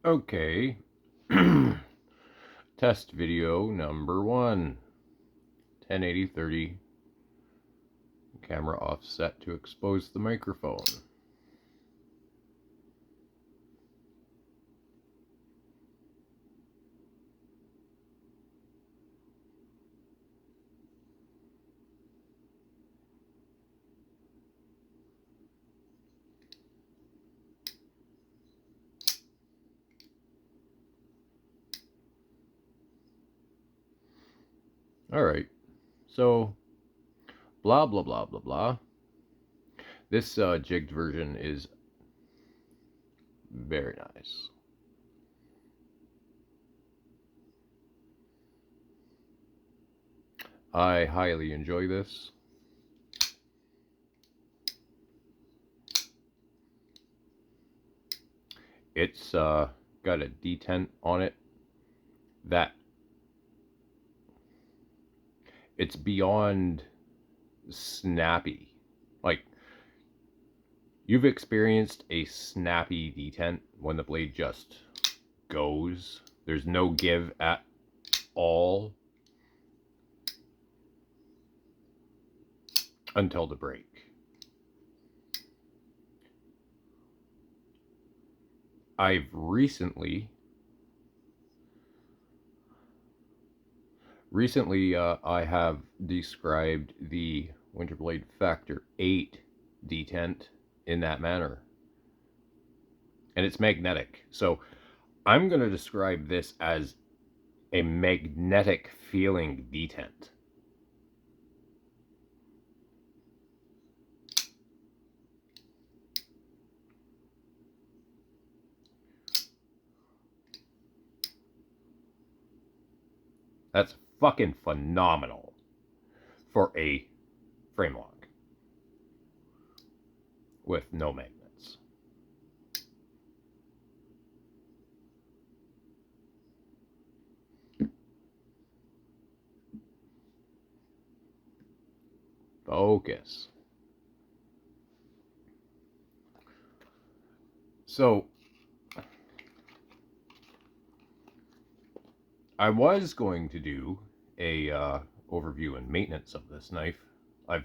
Okay. Test video number 1. 1080-30. Camera offset to expose the microphone. Alright, so blah blah blah blah blah. This jigged version is very nice. I highly enjoy this. It's got a detent on it that it's beyond snappy. Like, you've experienced a snappy detent when the blade just goes. There's no give at all until the break. I've recently I have described the Winterblade Factor 8 detent in that manner. And it's magnetic. So I'm going to describe this as a magnetic feeling detent. That's fucking phenomenal for a frame lock with no magnets. Focus. So I was going to do a overview and maintenance of this knife. I've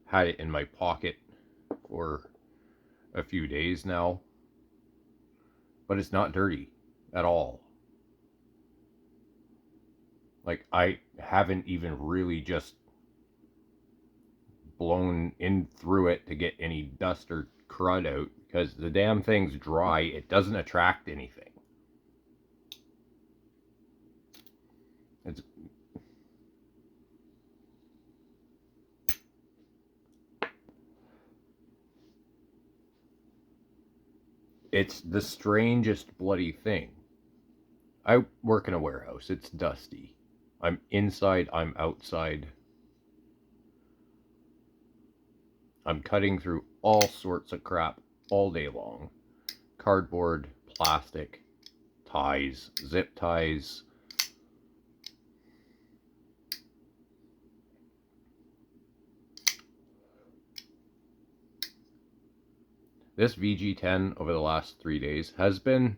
had it in my pocket for a few days now, but it's not dirty at all. Like, I haven't even really just blown in through it to get any dust or crud out, because the damn thing's dry. It doesn't attract anything. It's the strangest bloody thing. I work in a warehouse. It's dusty. I'm inside, I'm outside. I'm cutting through all sorts of crap all day long. Cardboard, plastic, ties, zip ties. This VG10 over the last 3 days has been...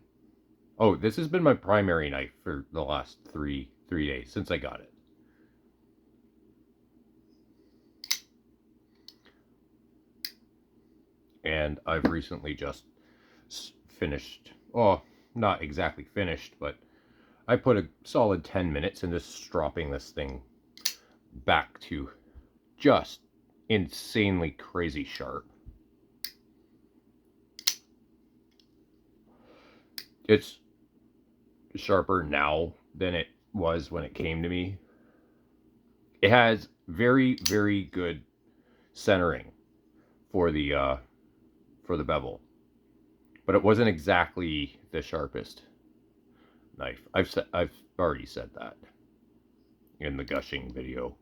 Oh, this has been my primary knife for the last three days since I got it. And I've recently just finished, oh, not exactly finished, but I put a solid 10 minutes into stropping this thing back to just insanely crazy sharp. It's sharper now than it was when it came to me. It has very, very good centering for the bevel, but it wasn't exactly the sharpest knife. I've already said that in the gushing video.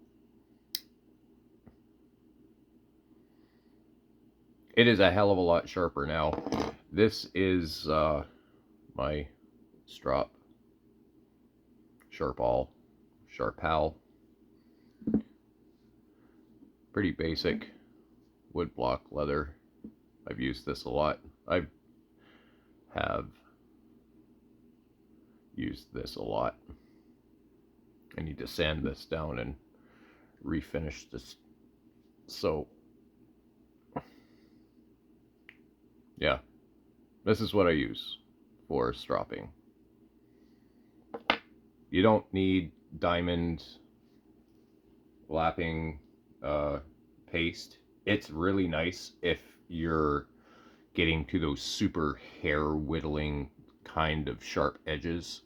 It is a hell of a lot sharper now. This is my Strop Sharpal. Pretty basic wood block leather. I've used this a lot. I have use this a lot. I need to sand this down and refinish this. So, yeah, this is what I use for stropping. You don't need diamond lapping paste. It's really nice if you're getting to those super hair whittling kind of sharp edges.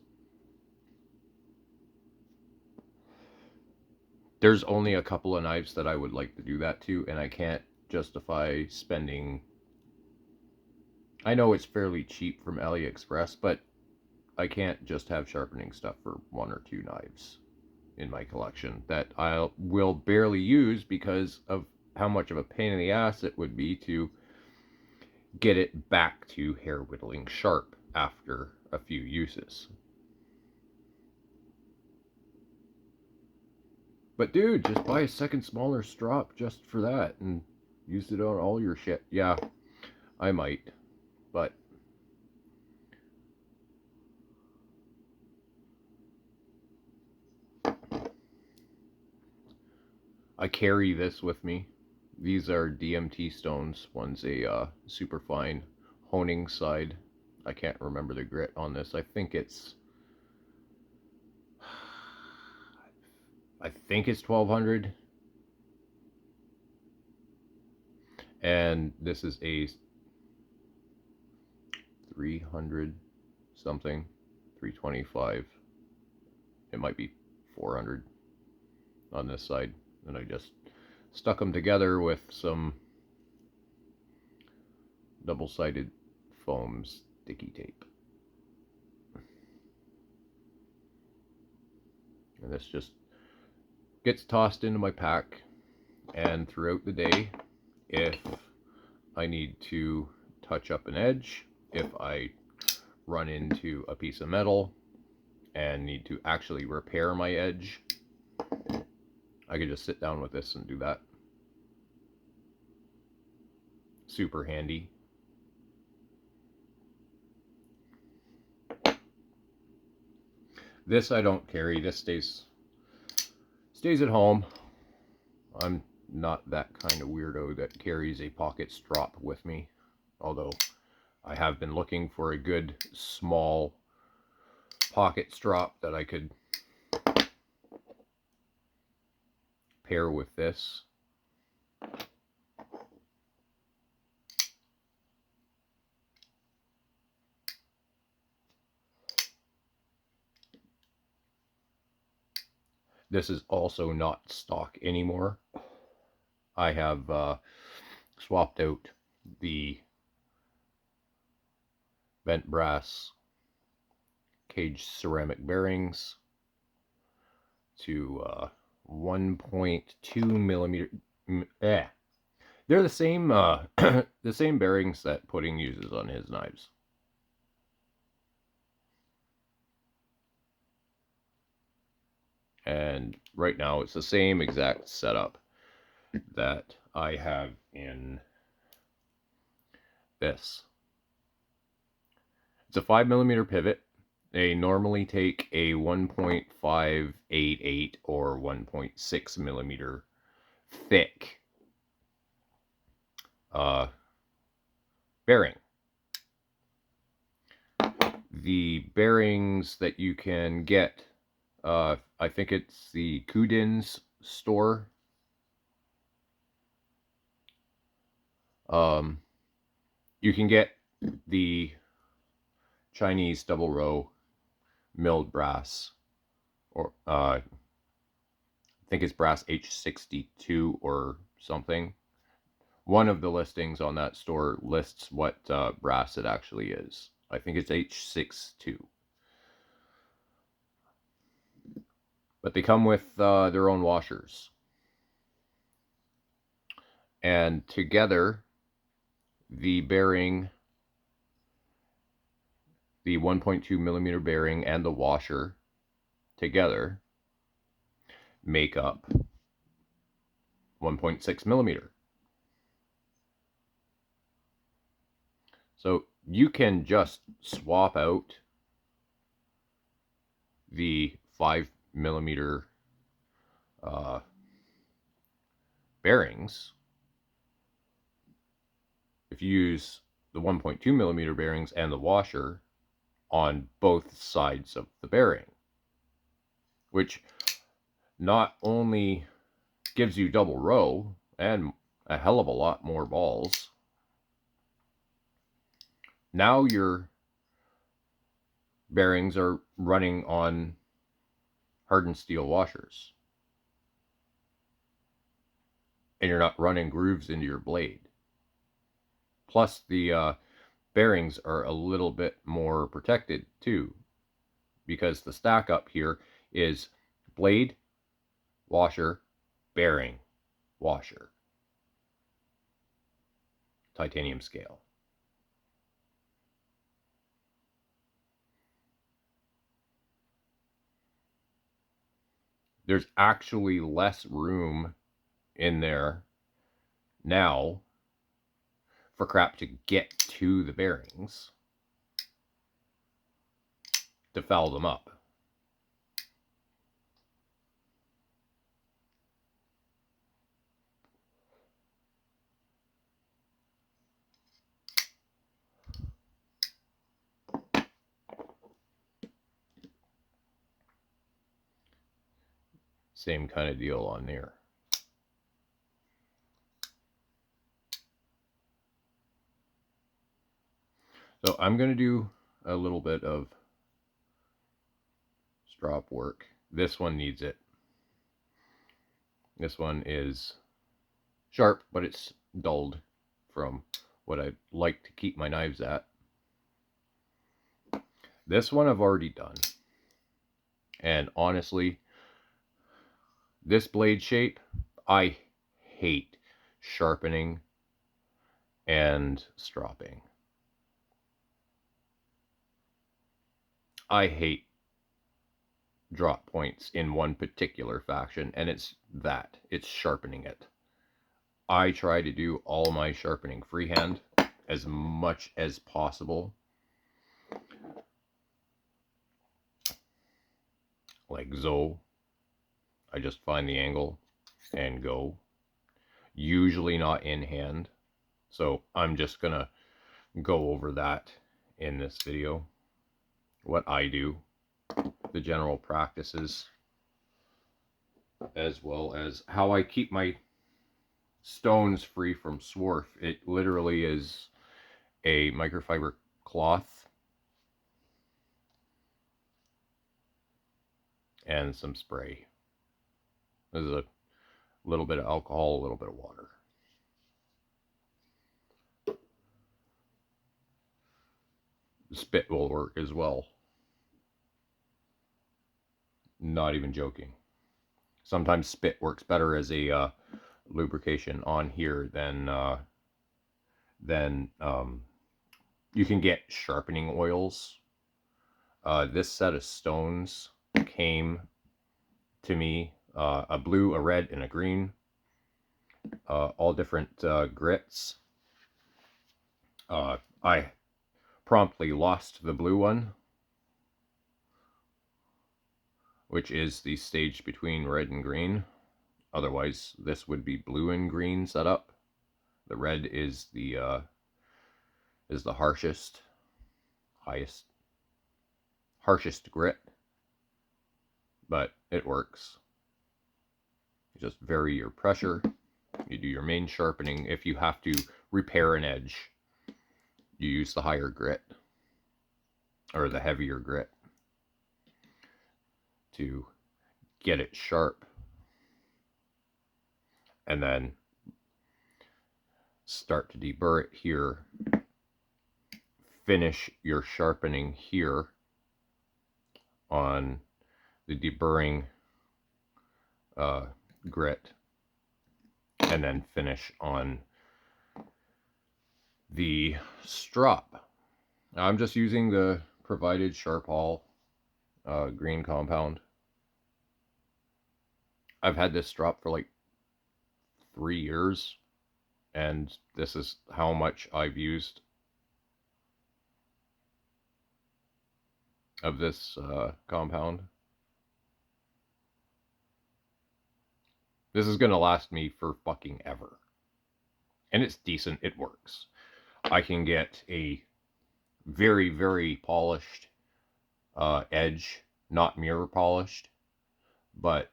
There's only a couple of knives that I would like to do that to, and I can't justify spending. I know it's fairly cheap from AliExpress, but I can't just have sharpening stuff for one or two knives in my collection that I will barely use because of how much of a pain in the ass it would be to get it back to hair whittling sharp after a few uses. But dude, just buy a second smaller strop just for that and use it on all your shit. Yeah, I might, but I carry this with me. These are DMT stones. One's a super fine honing side. I can't remember the grit on this. I think it's 1200. And this is a 300 something, 325. It might be 400 on this side. And I just stuck them together with some double-sided foam sticky tape. And this just gets tossed into my pack, and throughout the day, if I need to touch up an edge, if I run into a piece of metal and need to actually repair my edge, I could just sit down with this and do that. Super handy. This I don't carry. This stays at home. I'm not that kind of weirdo that carries a pocket strop with me, although I have been looking for a good small pocket strop that I could pair with this. This is also not stock anymore. I have swapped out the bent brass cage ceramic bearings to 1.2 millimeter. They're the same the same bearings that Pudding uses on his knives. And right now it's the same exact setup that I have in this. It's a 5mm pivot. They normally take a 1.588 or 1.6mm thick bearing. The bearings that you can get, I think it's the Kudin's store. You can get the Chinese double row milled brass, or I think it's brass H62 or something. One of the listings on that store lists what brass it actually is. I think it's H62. But they come with their own washers. And together, the bearing, the 1.2mm bearing and the washer together make up 1.6mm. So you can just swap out the 5mm bearings, if you use the 1.2mm bearings and the washer on both sides of the bearing, which not only gives you double row and a hell of a lot more balls, now your bearings are running on hardened steel washers, and you're not running grooves into your blade. Plus, the bearings are a little bit more protected too, because the stack up here is blade, washer, bearing, washer, titanium scale. There's actually less room in there now for crap to get to the bearings to foul them up. Same kind of deal on there. So I'm going to do a little bit of strop work. This one needs it. This one is sharp, but it's dulled from what I like to keep my knives at. This one I've already done. And honestly, this blade shape, I hate sharpening and stropping. I hate drop points in one particular faction, and it's sharpening it. I try to do all my sharpening freehand as much as possible. Like so, I just find the angle and go. Usually not in hand, so I'm just gonna go over that in this video. What I do, the general practices, as well as how I keep my stones free from swarf. It literally is a microfiber cloth and some spray. There's a little bit of alcohol, a little bit of water. Spit will work as well. Not even joking. Sometimes spit works better as a lubrication on here than you can get sharpening oils. This set of stones came to me, a blue, a red, and a green, all different grits. I promptly lost the blue one, which is the stage between red and green. Otherwise, this would be blue and green setup. The red is the harshest grit, but it works. You just vary your pressure. You do your main sharpening. If you have to repair an edge, you use the higher grit or the heavier grit to get it sharp, and then start to deburr it here. Finish your sharpening here on the deburring grit, and then finish on the strop. Now, I'm just using the provided Sharpall green compound. I've had this strop for like 3 years, and this is how much I've used of this compound. This is going to last me for fucking ever. And it's decent. It works. I can get a very, very polished edge, not mirror polished, but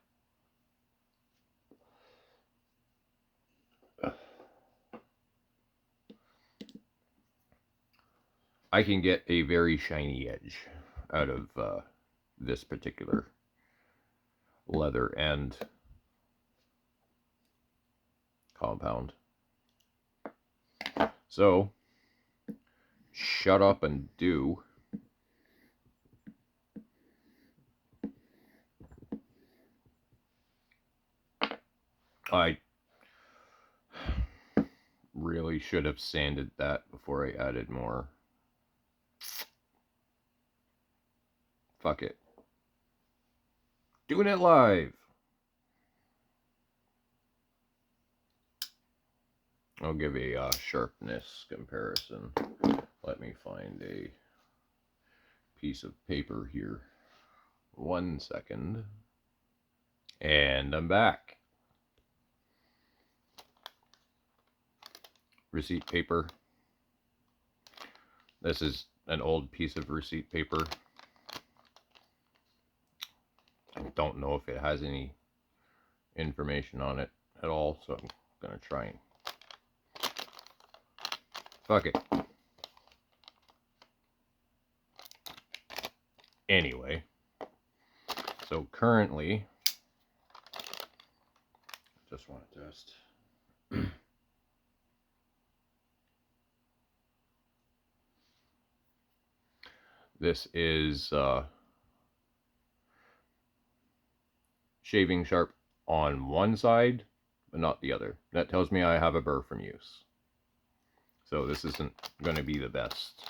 I can get a very shiny edge out of this particular leather and compound. So, shut up and do. I really should have sanded that before I added more. Fuck it. Doing it live. I'll give a sharpness comparison. Let me find a piece of paper here. 1 second. And I'm back. Receipt paper. This is an old piece of receipt paper. I don't know if it has any information on it at all, so I'm gonna try and fuck it. Anyway, so currently, just want to test. This is shaving sharp on one side, but not the other. That tells me I have a burr from use. So this isn't going to be the best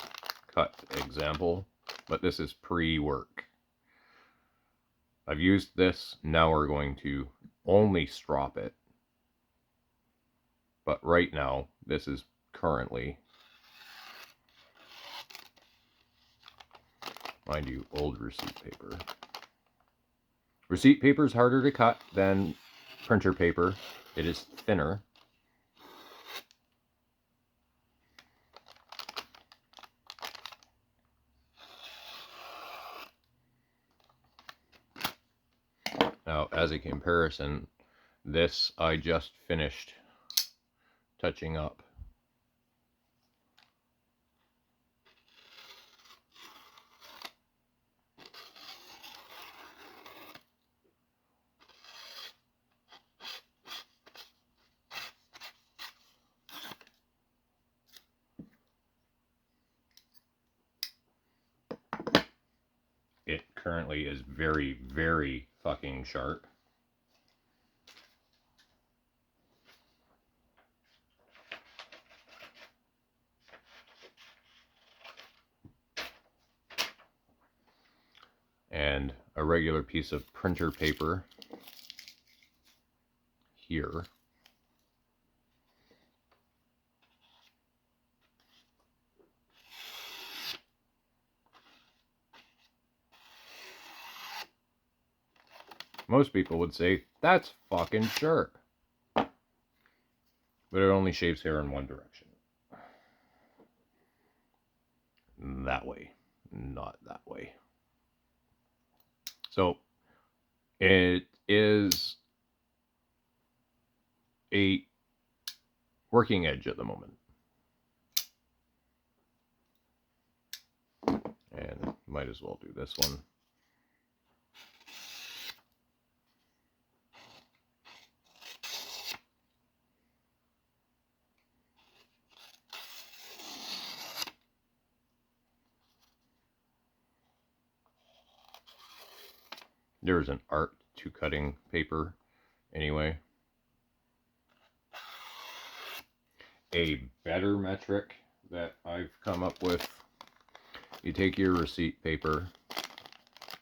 cut example, but this is pre-work. I've used this. Now we're going to only strop it. But right now, this is currently, mind you, old receipt paper. Receipt paper is harder to cut than printer paper. It is thinner. Now, as a comparison, this I just finished touching up. It currently is very, very fucking sharp. And a regular piece of printer paper here. Most people would say, that's fucking sharp. But it only shaves hair in one direction. That way, not that way. So, it is a working edge at the moment. And might as well do this one. There's an art to cutting paper anyway. A better metric that I've come up with, you take your receipt paper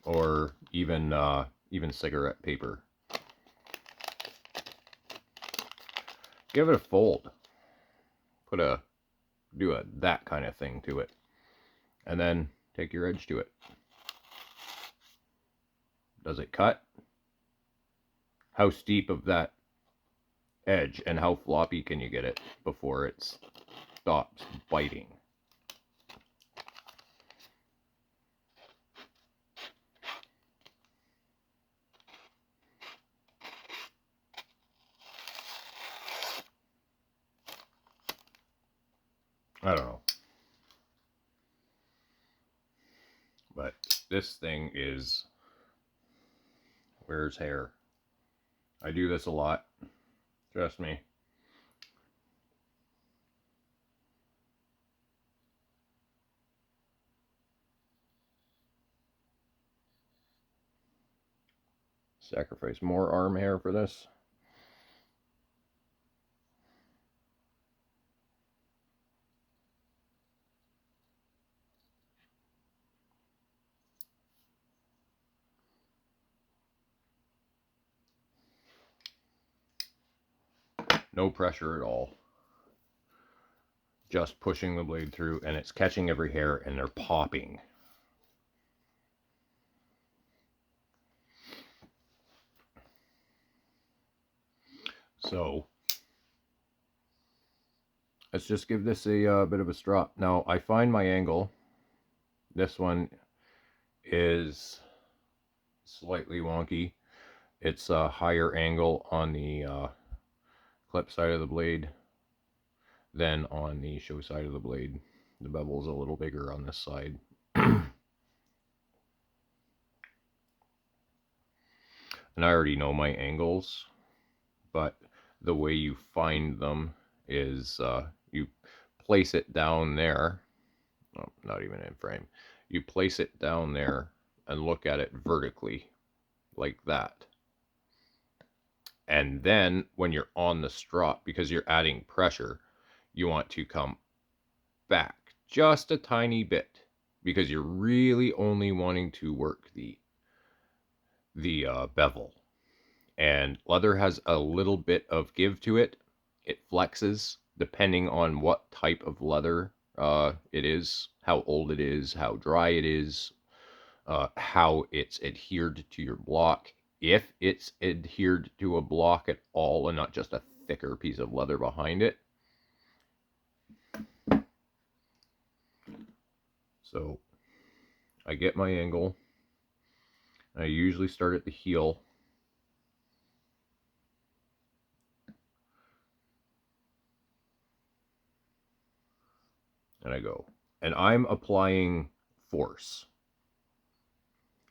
or even cigarette paper, give it a fold, do that kind of thing to it, and then take your edge to it. Does it cut? How steep of that edge, and how floppy can you get it before it stops biting? I don't know. But this thing is, where's hair? I do this a lot. Trust me. Sacrifice more arm hair for this. No pressure at all. Just pushing the blade through, and it's catching every hair, and they're popping. So let's just give this a bit of a strop. Now I find my angle. This one is slightly wonky. It's a higher angle on the clip side of the blade than on the show side of the blade. The bevel's a little bigger on this side. And I already know my angles, but the way you find them is you place it down there. Oh, not even in frame. You place it down there and look at it vertically like that. And then when you're on the strop, because you're adding pressure, you want to come back just a tiny bit, because you're really only wanting to work the bevel. And leather has a little bit of give to it. It flexes depending on what type of leather it is, how old it is, how dry it is, how it's adhered to your block. If it's adhered to a block at all and not just a thicker piece of leather behind it. So I get my angle. I usually start at the heel. And I go. And I'm applying force.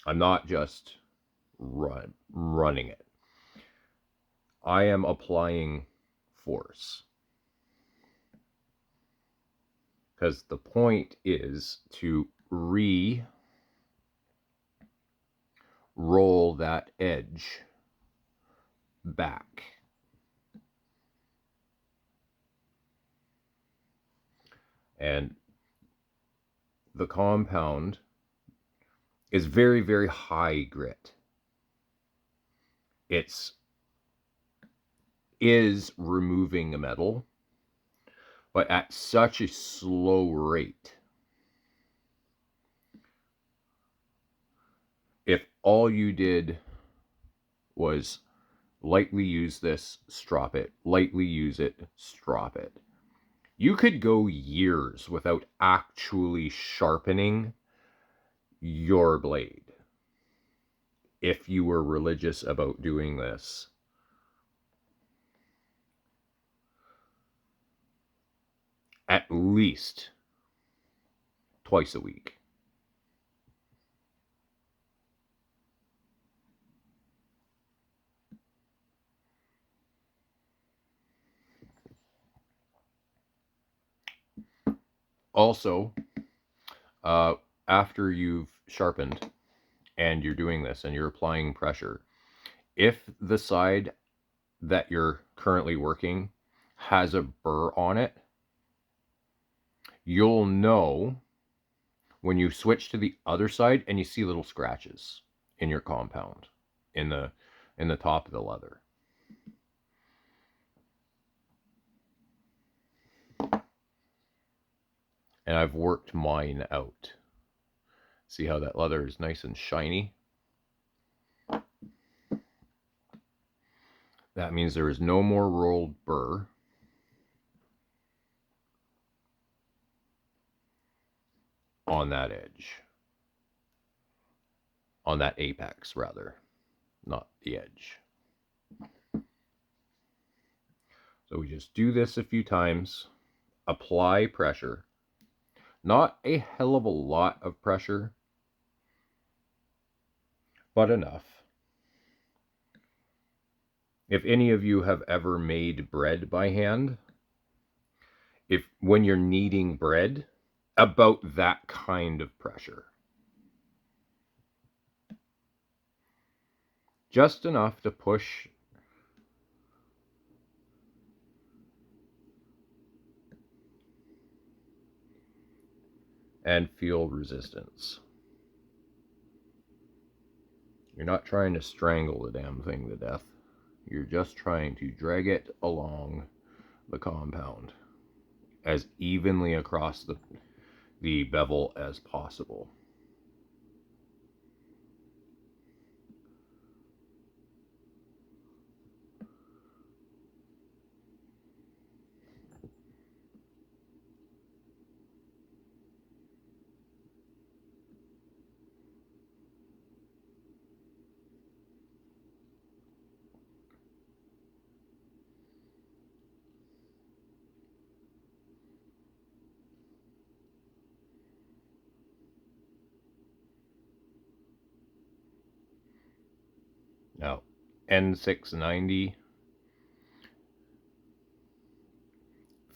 I'm not just running it. I am applying force. Because the point is to roll that edge back. And the compound is very, very high grit. It's removing a metal, but at such a slow rate. If all you did was lightly use this, strop it, lightly use it, strop it, you could go years without actually sharpening your blade if you were religious about doing this. At least twice a week. Also, after you've sharpened and you're doing this and you're applying pressure, if the side that you're currently working has a burr on it, you'll know when you switch to the other side and you see little scratches in your compound in the top of the leather. And I've worked mine out. See how that leather is nice and shiny? That means there is no more rolled burr on that edge. On that apex, rather, not the edge. So we just do this a few times, apply pressure. Not a hell of a lot of pressure, but enough. If any of you have ever made bread by hand, when you're kneading bread, about that kind of pressure. Just enough to push and feel resistance. You're not trying to strangle the damn thing to death. You're just trying to drag it along the compound as evenly across the bevel as possible. Now, N690,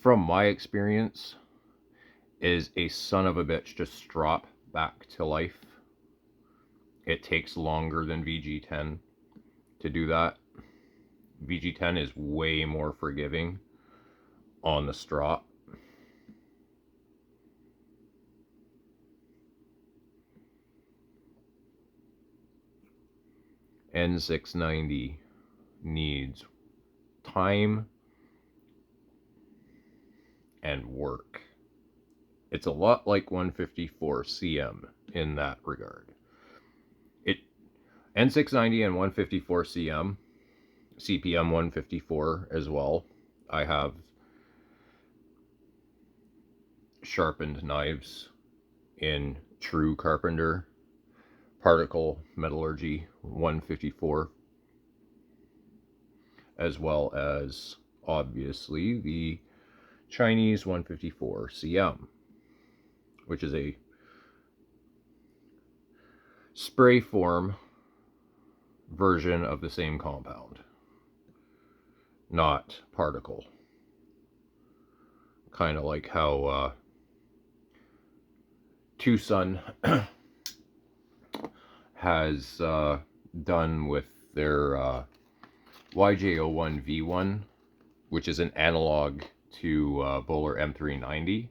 from my experience, is a son of a bitch to strop back to life. It takes longer than VG10 to do that. VG10 is way more forgiving on the strop. N690 needs time and work. It's a lot like 154 CM in that regard. N690 and 154 CM, CPM 154 as well. I have sharpened knives in true carpenter particle metallurgy 154, as well as obviously the Chinese 154 CM, which is a spray form version of the same compound, not particle. Kind of like how Tucson has done with their YJ01V1, which is an analog to Bowler M390.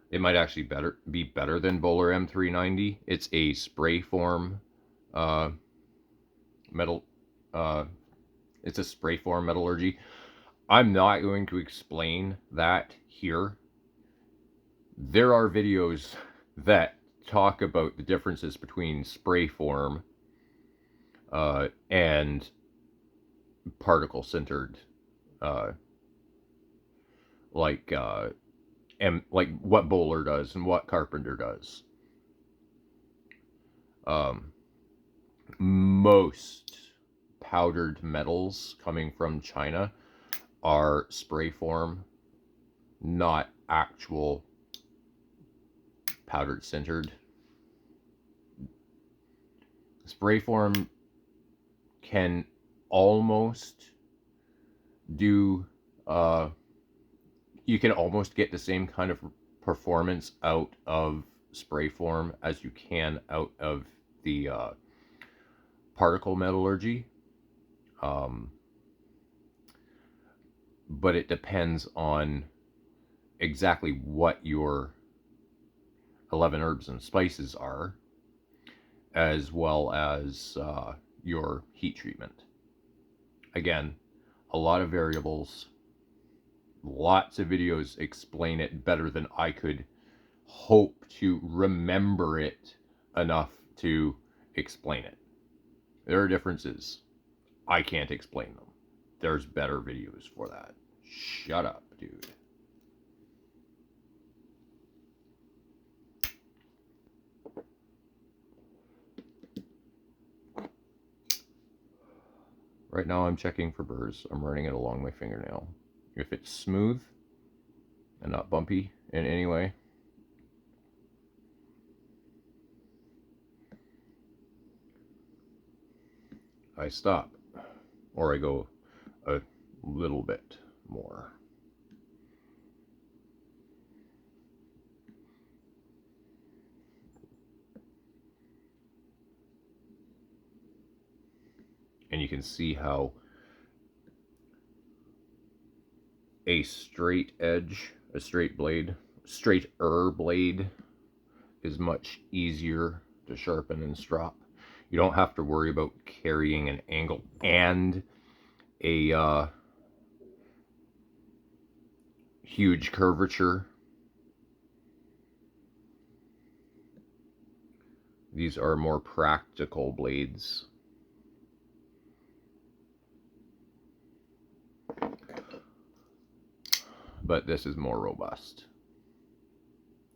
It might actually be better than Bowler M390. It's a spray form metal. It's a spray form metallurgy. I'm not going to explain that here. There are videos that talk about the differences between spray form and particle sintered, like what Bowler does and what Carpenter does. Most powdered metals coming from China are spray form, not actual powdered sintered. Spray form can almost do you can almost get the same kind of performance out of spray form as you can out of the particle metallurgy, but it depends on exactly what your 11 herbs and spices are, as well as your heat treatment. Again, a lot of variables. Lots of videos explain it better than I could hope to remember it enough to explain it. There are differences. I can't explain them. There's better videos for that. Shut up, dude. Right now I'm checking for burrs. I'm running it along my fingernail. If it's smooth and not bumpy in any way, I stop. Or I go a little bit more. And you can see how a straight edge, a straight blade, straighter blade is much easier to sharpen and strop. You don't have to worry about carrying an angle and a huge curvature. These are more practical blades. But this is more robust.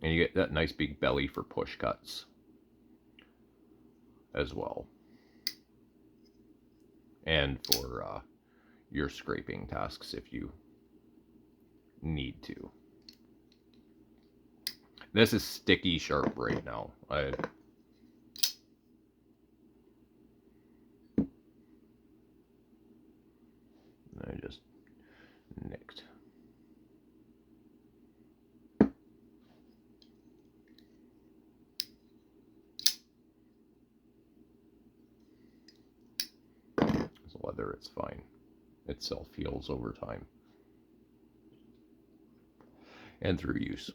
And you get that nice big belly for push cuts as well. And for your scraping tasks if you need to. This is sticky sharp right now. I just nicked. It's leather, it's fine. It self-heals over time. And through use.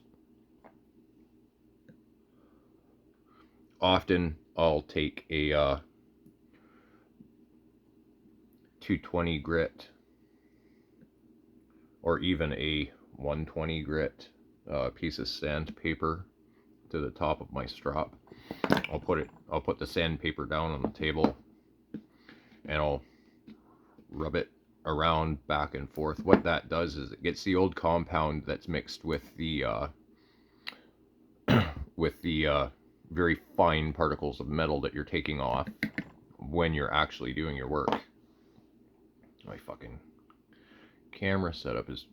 Often I'll take a 220 grit or even a 120 grit piece of sandpaper to the top of my strop. I'll put the sandpaper down on the table and I'll rub it around back and forth. What that does is it gets the old compound that's mixed with the very fine particles of metal that you're taking off when you're actually doing your work. My fucking camera setup is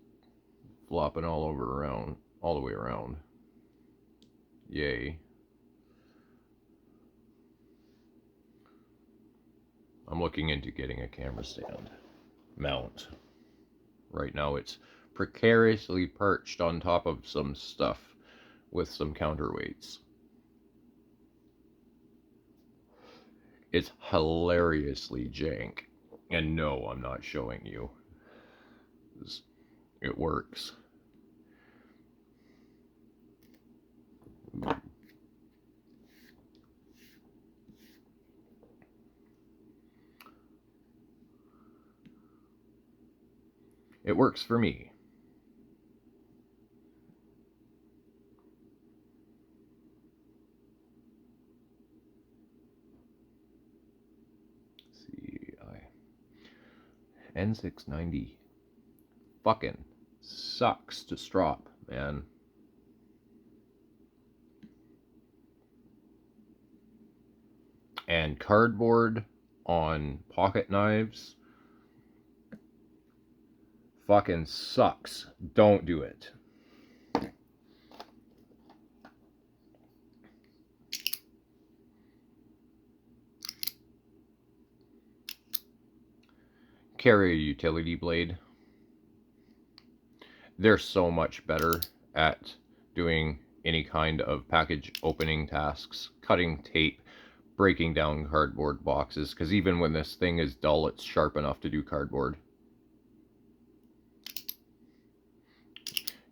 flopping all the way around. Yay. I'm looking into getting a camera stand mount. Right now it's precariously perched on top of some stuff with some counterweights. It's hilariously jank. And no, I'm not showing you. It works. It works for me. N690 fucking sucks to strop, man. And cardboard on pocket knives fucking sucks. Don't do it. Carry a utility blade. They're so much better at doing any kind of package opening tasks, cutting tape, breaking down cardboard boxes, because even when this thing is dull, it's sharp enough to do cardboard.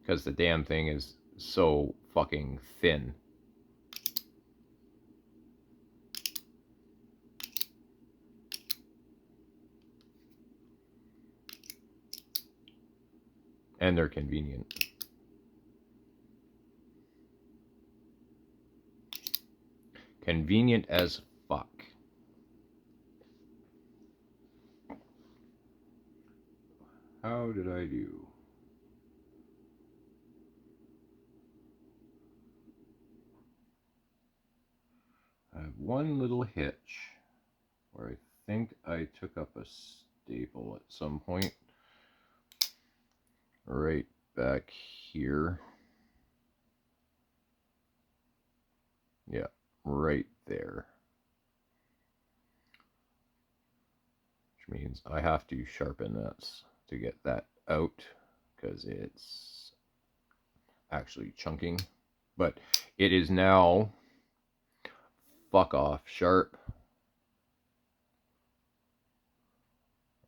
Because the damn thing is so fucking thin. And they're convenient. Convenient as fuck. did I do? I have one little hitch where I think I took up a staple at some point. Right back here. Yeah, right there. Which means I have to sharpen this to get that out because it's actually chunking. But it is now fuck off sharp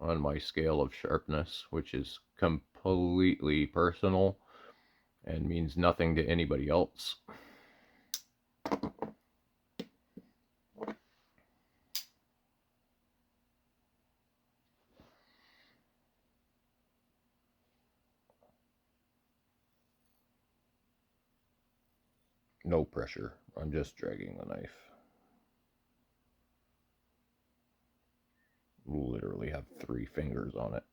on my scale of sharpness, which is completely personal and means nothing to anybody else. No pressure. I'm just dragging the knife. Literally have 3 fingers on it.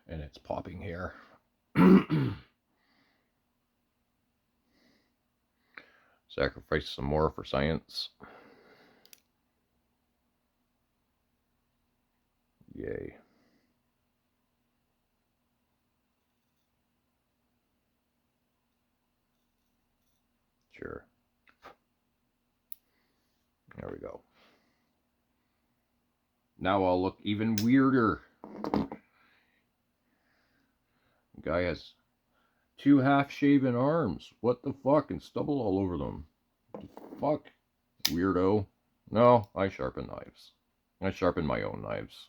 And it's popping hair. Sacrifice some more for science. Yay. Sure. There we go. Now I'll look even weirder. The guy has 2 half-shaven arms. What the fuck? And stubble all over them. What the fuck? Weirdo. No, I sharpen knives. I sharpen my own knives.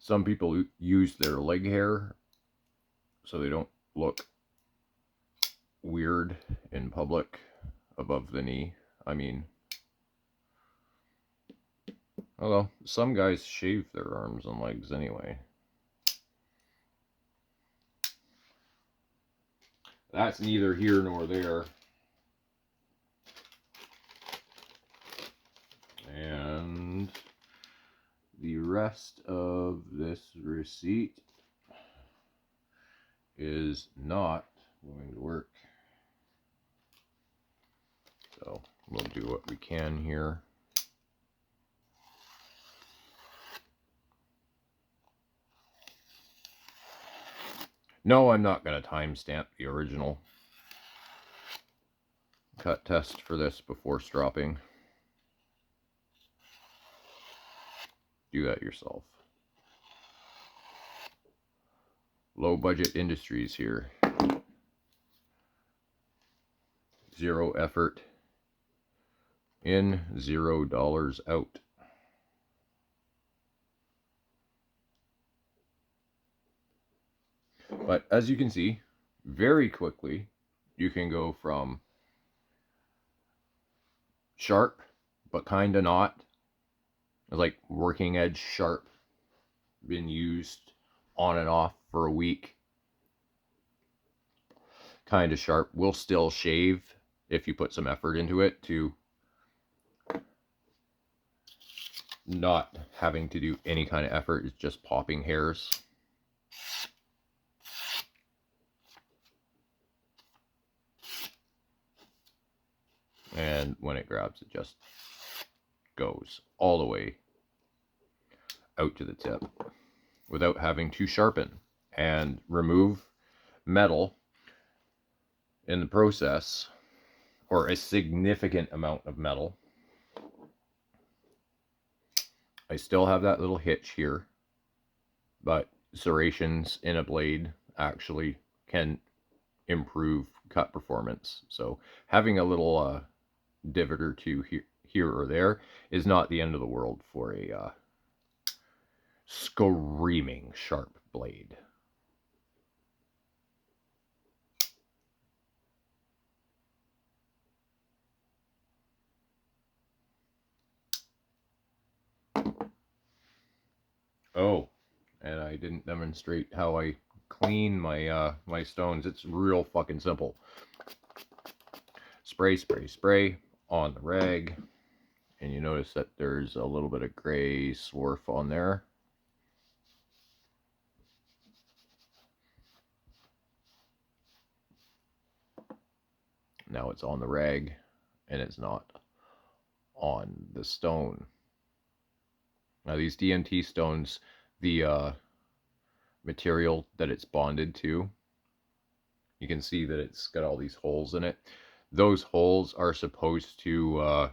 Some people use their leg hair so they don't look weird in public above the knee. I mean, although some guys shave their arms and legs anyway. That's neither here nor there. And the rest of this receipt is not going to work. So we'll do what we can here. No, I'm not going to timestamp the original cut test for this before stropping. Do that yourself. Low budget industries here. 0 effort in, $0 out. But as you can see, very quickly, you can go from sharp, but kind of not, like working edge sharp, been used on and off for a week, kind of sharp, will still shave if you put some effort into it, to not having to do any kind of effort, it's just popping hairs. And when it grabs, it just goes all the way out to the tip without having to sharpen and remove metal in the process, or a significant amount of metal. I still have that little hitch here, but serrations in a blade actually can improve cut performance. So having a little divot or two here or there is not the end of the world for a screaming sharp blade. Oh, and I didn't demonstrate how I clean my my stones. It's real fucking simple. Spray, spray, spray on the rag, And you notice that there's a little bit of gray swarf on there. Now it's on the rag and it's not on the stone. Now these DMT stones, the material that it's bonded to, you can see that it's got all these holes in it. Those holes are supposed to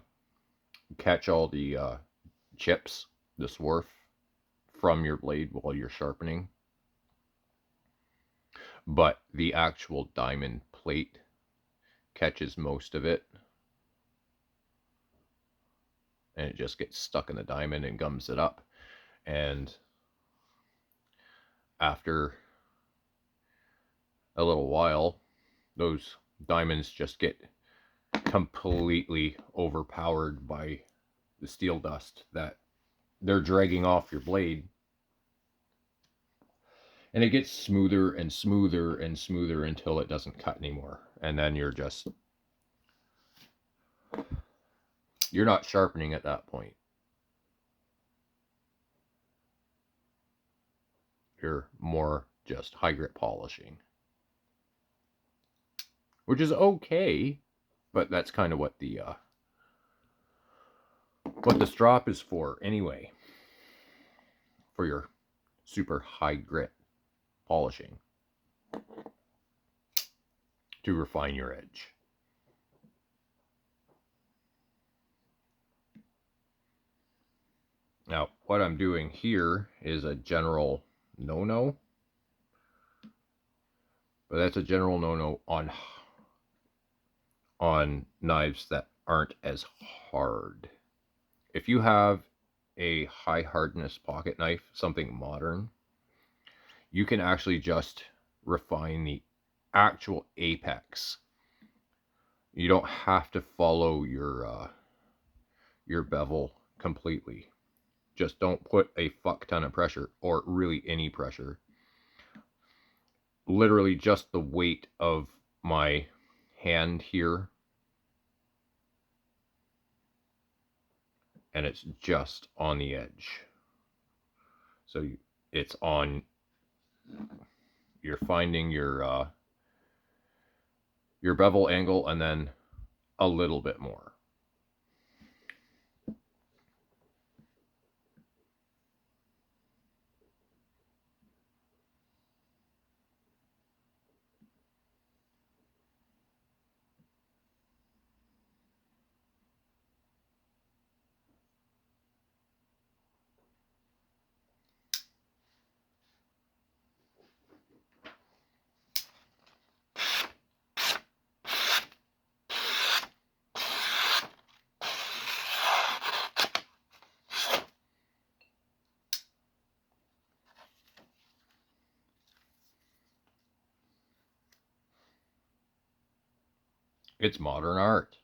catch all the chips, the swarf, from your blade while you're sharpening. But the actual diamond plate catches most of it. And it just gets stuck in the diamond and gums it up. And after a little while, those diamonds just get completely overpowered by the steel dust that they're dragging off your blade. And it gets smoother and smoother and smoother until it doesn't cut anymore. And then you're not sharpening at that point. You're more just high grit polishing, which is okay, but that's kind of what the strop is for anyway, for your super high grit polishing to refine your edge. Now, what I'm doing here is a general no-no, but that's a general no-no on knives that aren't as hard. If you have a high hardness pocket knife, something modern, you can actually just refine the actual apex. You don't have to follow your bevel completely. Just don't put a fuck ton of pressure, or really any pressure. Literally just the weight of my hand here, and it's just on the edge. So it's on, you're finding your bevel angle and then a little bit more. It's modern art.